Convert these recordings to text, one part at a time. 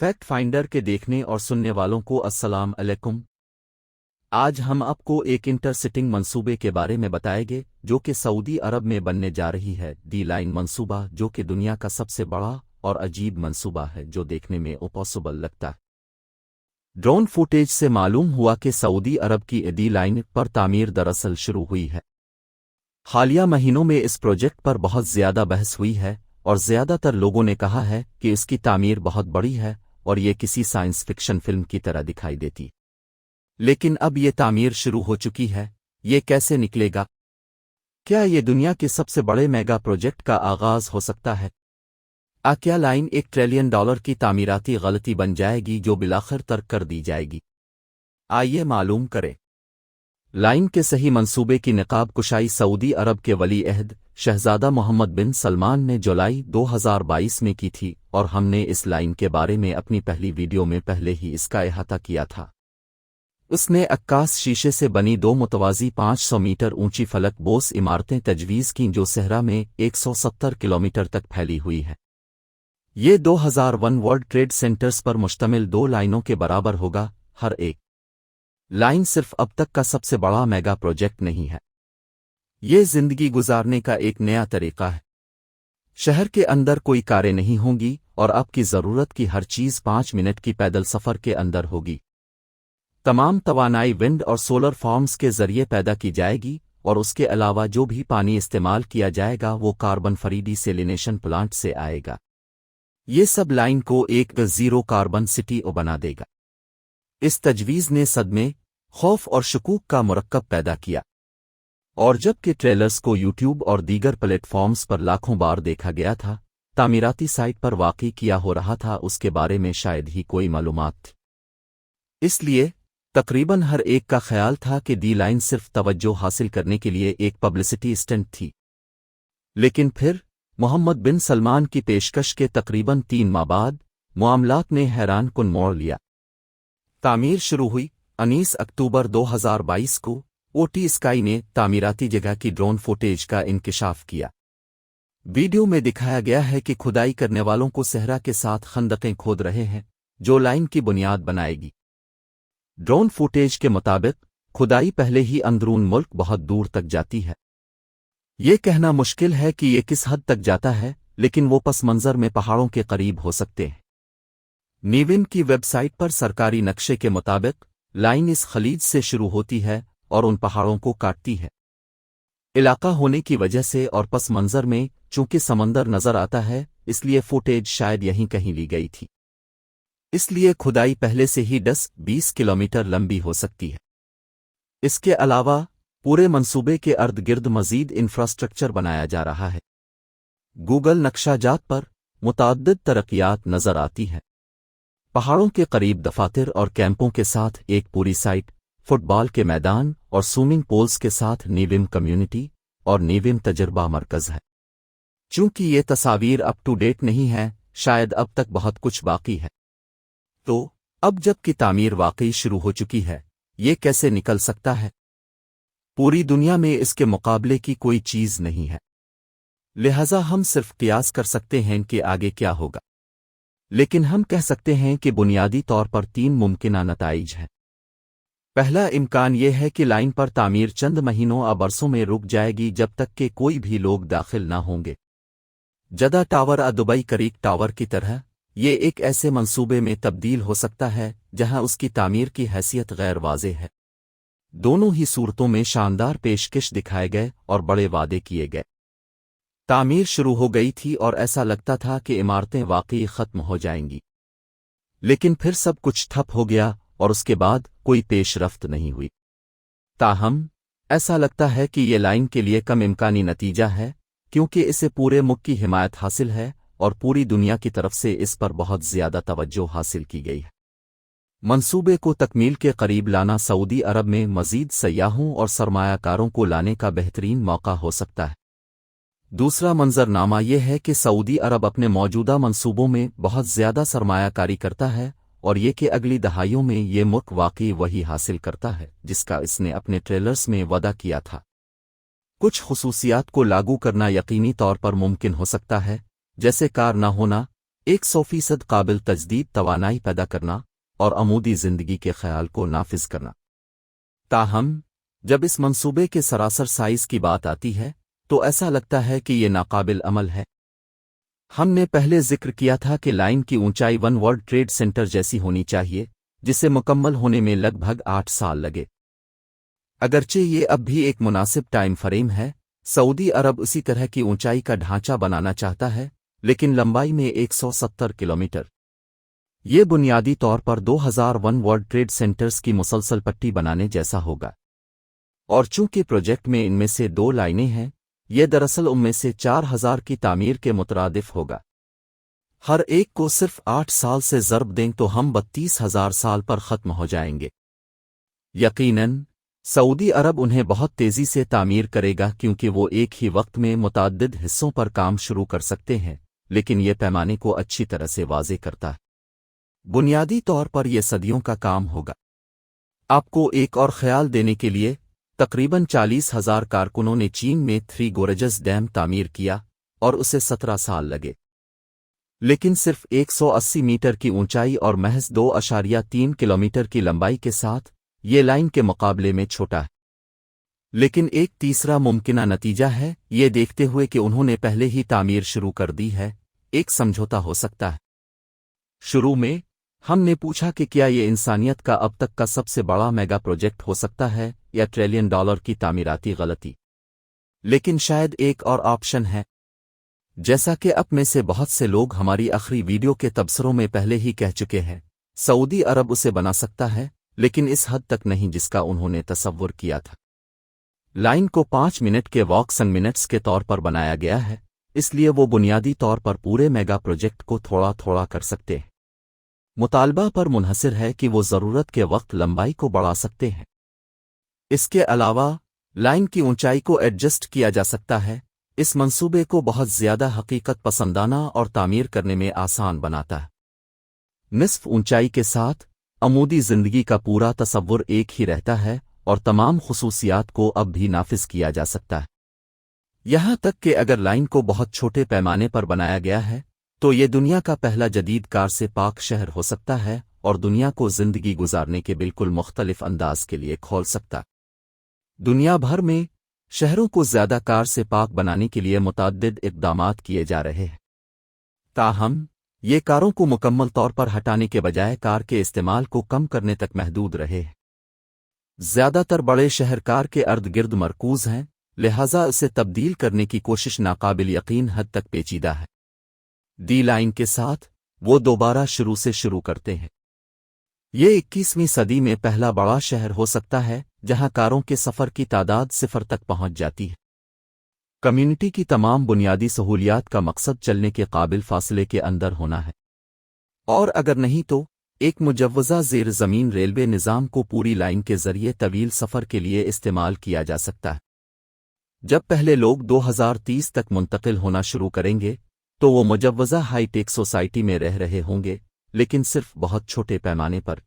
Fact finder के देखने और सुनने वालों को अस्सलाम अलैकुम। आज हम आपको एक इंटरसिटिंग मंसूबे के बारे में बताएंगे जो कि सऊदी अरब में बनने जा रही है। डी लाइन मंसूबा, जो कि दुनिया का सबसे बड़ा और अजीब मंसूबा है जो देखने में इम्पॉसिबल लगता है। ड्रोन फुटेज से मालूम हुआ कि सऊदी अरब की डी लाइन पर तामीर दरअसल शुरू हुई है। हालिया महीनों में इस प्रोजेक्ट पर बहुत ज़्यादा बहस हुई है और ज़्यादातर लोगों ने कहा है कि इसकी तामीर बहुत बड़ी है और ये किसी साइंस फिक्शन फिल्म की तरह दिखाई देती। लेकिन अब ये तामीर शुरू हो चुकी है। ये कैसे निकलेगा? क्या ये दुनिया के सबसे बड़े मेगा प्रोजेक्ट का आगाज हो सकता है? क्या लाइन $1 ट्रिलियन की तामीराती गलती बन जाएगी जो बिलाखिर तर्क कर दी जाएगी? आइए मालूम करें। लाइन के सही मंसूबे की निकाब कुशाई सऊदी अरब के वली अहद शहजादा मोहम्मद बिन सलमान ने जुलाई 2022 में की थी और हमने इस लाइन के बारे में अपनी पहली वीडियो में पहले ही इसका अहाता किया था। उसने अक्कास शीशे से बनी दो मुतवाज़ी 500 मीटर ऊंची फलक बोस इमारतें तजवीज़ की जो सहरा में 170 किलोमीटर तक फैली हुई है। ये 2001 वर्ल्ड ट्रेड सेंटर्स पर मुश्तमिल 2 लाइनों के बराबर होगा। हर एक लाइन सिर्फ अब तक का सबसे बड़ा मेगा प्रोजेक्ट नहीं है, ये जिंदगी गुजारने का एक नया तरीका है। शहर के अंदर कोई कारें नहीं होंगी और आपकी ज़रूरत की हर चीज़ 5 मिनट की पैदल सफ़र के अंदर होगी। तमाम तवानाई विंड और सोलर फार्म्स के ज़रिए पैदा की जाएगी और उसके अलावा जो भी पानी इस्तेमाल किया जाएगा वो कार्बन फ्री डिसैलिनेशन प्लांट से आएगा। ये सब लाइन को एक ज़ीरो कार्बन सिटी बना देगा। इस तजवीज़ ने सदमे, खौफ और शकूक का मुरक्कब पैदा किया और जबकि ट्रेलर्स को यूट्यूब और दीगर प्लेटफॉर्म्स पर लाखों बार देखा गया था, तामीराती साइट पर वाक़ई किया हो रहा था उसके बारे में शायद ही कोई मालूमात थी। इसलिए तकरीबन हर एक का ख्याल था कि डी लाइन सिर्फ तवज्जो हासिल करने के लिए एक पब्लिसिटी स्टंट थी। लेकिन फिर मोहम्मद बिन सलमान की पेशकश के तकरीबन 3 माह बाद मामलात ने हैरान कुन मोड़ लिया। तामीर शुरू हुई। 19 अक्टूबर 2022 को ओटी स्काई ने तामीराती जगह की ड्रोन फुटेज का इंकिशाफ किया। वीडियो में दिखाया गया है कि खुदाई करने वालों को सहरा के साथ खंदकें खोद रहे हैं जो लाइन की बुनियाद बनाएगी। ड्रोन फुटेज के मुताबिक खुदाई पहले ही अंदरून मुल्क बहुत दूर तक जाती है। ये कहना मुश्किल है कि ये किस हद तक जाता है, लेकिन वो पस मंजर में पहाड़ों के करीब हो सकते हैं। नीविम की वेबसाइट पर सरकारी नक्शे के मुताबिक लाइन इस खलीज से शुरू होती है और उन पहाड़ों को काटती है। इलाका होने की वजह से और पस मंजर में चूंकि समंदर नजर आता है, इसलिए फुटेज शायद यहीं कहीं ली गई थी। इसलिए खुदाई पहले से ही 10-20 किलोमीटर लंबी हो सकती है। इसके अलावा पूरे मंसूबे के अर्द गिर्द मजीद इंफ्रास्ट्रक्चर बनाया जा रहा है। गूगल नक्शाजात पर मुतअद्दिद तरक्कियात नजर आती है। पहाड़ों के करीब दफातर और कैंपों के साथ एक पूरी साइट, फुटबॉल के मैदान और स्विमिंग पूल्स के साथ नीविम कम्युनिटी और नीविम तजर्बा मरकज़ है। चूंकि ये तस्वीर अप टू डेट नहीं है, शायद अब तक बहुत कुछ बाकी है। तो अब जबकि तामीर वाकई शुरू हो चुकी है, ये कैसे निकल सकता है? पूरी दुनिया में इसके मुकाबले की कोई चीज़ नहीं है, लिहाजा हम सिर्फ कियास कर सकते हैं कि आगे क्या होगा। लेकिन हम कह सकते हैं कि बुनियादी तौर पर 3 मुमकिना नताइज हैं। पहला इम्कान यह है कि लाइन पर तामीर चंद महीनों या बरसों में रुक जाएगी जब तक कि कोई भी लोग दाखिल ना होंगे। जदा टावर या दुबई करीक टावर की तरह ये एक ऐसे मंसूबे में तब्दील हो सकता है जहां उसकी तामीर की हैसियत गैर वाज़ेह है। दोनों ही सूरतों में शानदार पेशकश दिखाए गए और बड़े वादे किए गए। तामीर शुरू हो गई थी और ऐसा लगता था कि इमारतें वाकई ख़त्म हो जाएंगी, लेकिन फिर सब कुछ ठप हो गया और उसके बाद कोई पेशरफ्त नहीं हुई। ताहम ऐसा लगता है कि ये लाइन के लिए कम इम्कानी नतीजा है, क्योंकि इसे पूरे मुल्क की हिमायत हासिल है और पूरी दुनिया की तरफ से इस पर बहुत ज़्यादा तवज्जो हासिल की गई है। मंसूबे को तकमील के करीब लाना सऊदी अरब में मज़ीद सयाहों और सरमायाकारों को लाने का बेहतरीन मौका हो सकता है। दूसरा मंजरनामा यह है कि सऊदी अरब अपने मौजूदा मंसूबों में बहुत ज़्यादा सरमायाकारी करता है और ये कि अगली दहाइयों में ये मुल्क वाकई वही हासिल करता है जिसका इसने अपने ट्रेलर्स में वादा किया था। कुछ खुसूसियात को लागू करना यकीनी तौर पर मुमकिन हो सकता है, जैसे कार न होना, 100% काबिल तजदीद तवानाई पैदा करना और अमूदी जिंदगी के ख्याल को नाफिज करना। ताहम जब इस मंसूबे के सरासर साइज की बात आती है तो ऐसा लगता है कि ये नाकाबिल अमल है। हमने पहले जिक्र किया था कि लाइन की ऊंचाई वन वर्ल्ड ट्रेड सेंटर जैसी होनी चाहिए, जिसे मुकम्मल होने में लगभग 8 साल लगे। अगरचे ये अब भी एक मुनासिब टाइम फ्रेम है, सऊदी अरब उसी तरह की ऊंचाई का ढांचा बनाना चाहता है, लेकिन लंबाई में 170 किलोमीटर। ये बुनियादी तौर पर 2001 वर्ल्ड ट्रेड सेंटर्स की मुसलसल पट्टी बनाने जैसा होगा। और चूंकि प्रोजेक्ट में इनमें से 2 लाइनें हैं, ये दरअसल उनमें से 4000 की तामीर के मुतरादिफ होगा। हर एक को सिर्फ 8 साल से ज़र्ब दें तो हम 32,000 साल पर ख़त्म हो जाएंगे। यकीनन सऊदी अरब उन्हें बहुत तेज़ी से तामीर करेगा, क्योंकि वो एक ही वक्त में मुतअद्दिद हिस्सों पर काम शुरू कर सकते हैं, लेकिन ये पैमाने को अच्छी तरह से वाज़े करता है। बुनियादी तौर पर यह सदियों का काम होगा। आपको एक और ख्याल देने के लिए, तकरीबन 40,000 कारकुनों ने चीन में 3 गोरेजस डैम तामीर किया और उसे 17 साल लगे, लेकिन सिर्फ 180 मीटर की ऊंचाई और महज 2.3 किलोमीटर की लंबाई के साथ ये लाइन के मुकाबले में छोटा है। लेकिन एक तीसरा मुमकिना नतीजा है, ये देखते हुए कि उन्होंने पहले ही तामीर शुरू कर दी है, एक समझौता हो सकता है। शुरू में हमने पूछा कि क्या ये इंसानियत का अब तक का सबसे बड़ा मेगा प्रोजेक्ट हो सकता है या $1 ट्रिलियन की तामीराती गलती। लेकिन शायद एक और ऑप्शन है। जैसा कि अब में से बहुत से लोग हमारी आखिरी वीडियो के तबसरों में पहले ही कह चुके हैं, सऊदी अरब उसे बना सकता है, लेकिन इस हद तक नहीं जिसका उन्होंने तसव्वुर किया था। लाइन को 5 मिनट के वॉक्स एंड मिनट्स के तौर पर बनाया गया है, इसलिए वो बुनियादी तौर पर पूरे मेगा प्रोजेक्ट को थोड़ा थोड़ा कर सकते हैं। मुतालबा पर मुनहसिर है कि वो ज़रूरत के वक्त लंबाई को बढ़ा सकते हैं। इसके अलावा लाइन की ऊंचाई को एडजस्ट किया जा सकता है। इस मंसूबे को बहुत ज़्यादा हकीकत पसंदाना और तामीर करने में आसान बनाता है। निस्फ ऊंचाई के साथ अमूदी ज़िंदगी का पूरा तसव्वुर एक ही रहता है और तमाम खुसूसियात को अब भी नाफिज किया जा सकता है। यहाँ तक कि अगर लाइन को बहुत छोटे पैमाने पर बनाया गया है तो ये दुनिया का पहला जदीद कार से पाक शहर हो सकता है और दुनिया को ज़िंदगी गुजारने के बिल्कुल मुख्तलिफ अंदाज के लिए खोल सकता। दुनिया भर में शहरों को ज़्यादा कार से पाक बनाने के लिए मुतअद्दिद इक़दामात किए जा रहे हैं। ताहम ये कारों को मुकम्मल तौर पर हटाने के बजाय कार के इस्तेमाल को कम करने तक महदूद रहे हैं। ज़्यादातर बड़े शहर कार के अर्द गिर्द मरकूज़ हैं, लिहाजा इसे तब्दील करने की कोशिश नाकाबिल यकीन हद तक पेचीदा है। डी लाइन के साथ वो दोबारा शुरू से शुरू करते हैं। ये 21वीं सदी में पहला बड़ा शहर हो सकता है जहां कारों के सफ़र की तादाद 0 तक पहुंच जाती है। कम्युनिटी की तमाम बुनियादी सहूलियात का मकसद चलने के काबिल फासले के अंदर होना है, और अगर नहीं तो एक मुजव्वज़ा ज़ेर ज़मीन रेलवे निज़ाम को पूरी लाइन के ज़रिए तवील सफ़र के लिए इस्तेमाल किया जा सकता है। जब पहले लोग 2030 तक मुंतकिल होना शुरू करेंगे तो वो मुजव्वज़ा हाई टेक सोसाइटी में रह रहे होंगे, लेकिन सिर्फ बहुत छोटे पैमाने पर।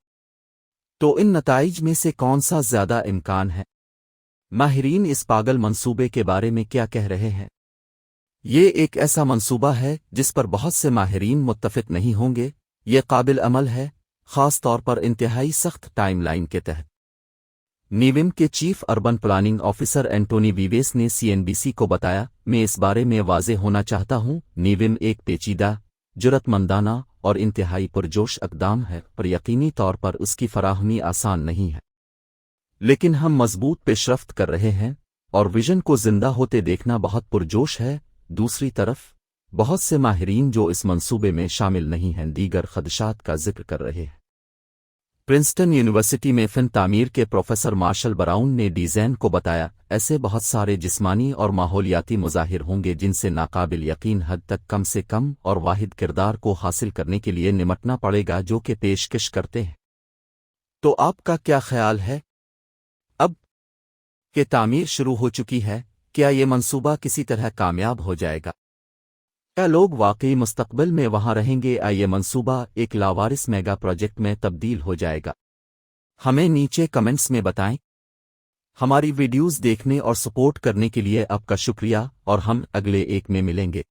तो इन नताइज में से कौन सा ज़्यादा इम्कान है? माहिरीन इस पागल मंसूबे के बारे में क्या कह रहे हैं? ये एक ऐसा मंसूबा है जिस पर बहुत से माहिरीन मुत्तफ़िक नहीं होंगे। ये काबिल अमल है, ख़ास तौर पर इंतहाई सख्त टाइमलाइन के तहत। नीविम के chief urban planning officer Antoni Vives ने सीएनबीसी को बताया, मैं इस बारे में वाज़ेह होना चाहता हूँ, नीविम एक पेचीदा, जुरतमंदाना और इंतहाई पुरजोश इक़दाम है, पर यकीनी तौर पर उसकी फराहमी आसान नहीं है। लेकिन हम मजबूत पेशरफ्त कर रहे हैं और विजन को जिंदा होते देखना बहुत पुरजोश है। दूसरी तरफ बहुत से माहिरीन जो इस मंसूबे में शामिल नहीं हैं दीगर खदशात का जिक्र कर रहे हैं। प्रिंसटन यूनिवर्सिटी में फ़िन तामीर के प्रोफेसर मार्शल ब्राउन ने डिज़ाइन को बताया, ऐसे बहुत सारे जिस्मानी और माहौलियाती मुज़ाहिर होंगे जिनसे नाकाबिल यकीन हद तक कम से कम और वाहिद किरदार को हासिल करने के लिए निमटना पड़ेगा जो कि पेशकश करते हैं। तो आपका क्या ख्याल है? अब कि तामीर शुरू हो चुकी है, क्या ये मंसूबा किसी तरह कामयाब हो जाएगा? क्या लोग वाकई मुस्तक़बिल में वहां रहेंगे या ये मंसूबा एक लावारिस मेगा प्रोजेक्ट में तब्दील हो जाएगा? हमें नीचे कमेंट्स में बताएं। हमारी वीडियोस देखने और सपोर्ट करने के लिए आपका शुक्रिया और हम अगले एक में मिलेंगे।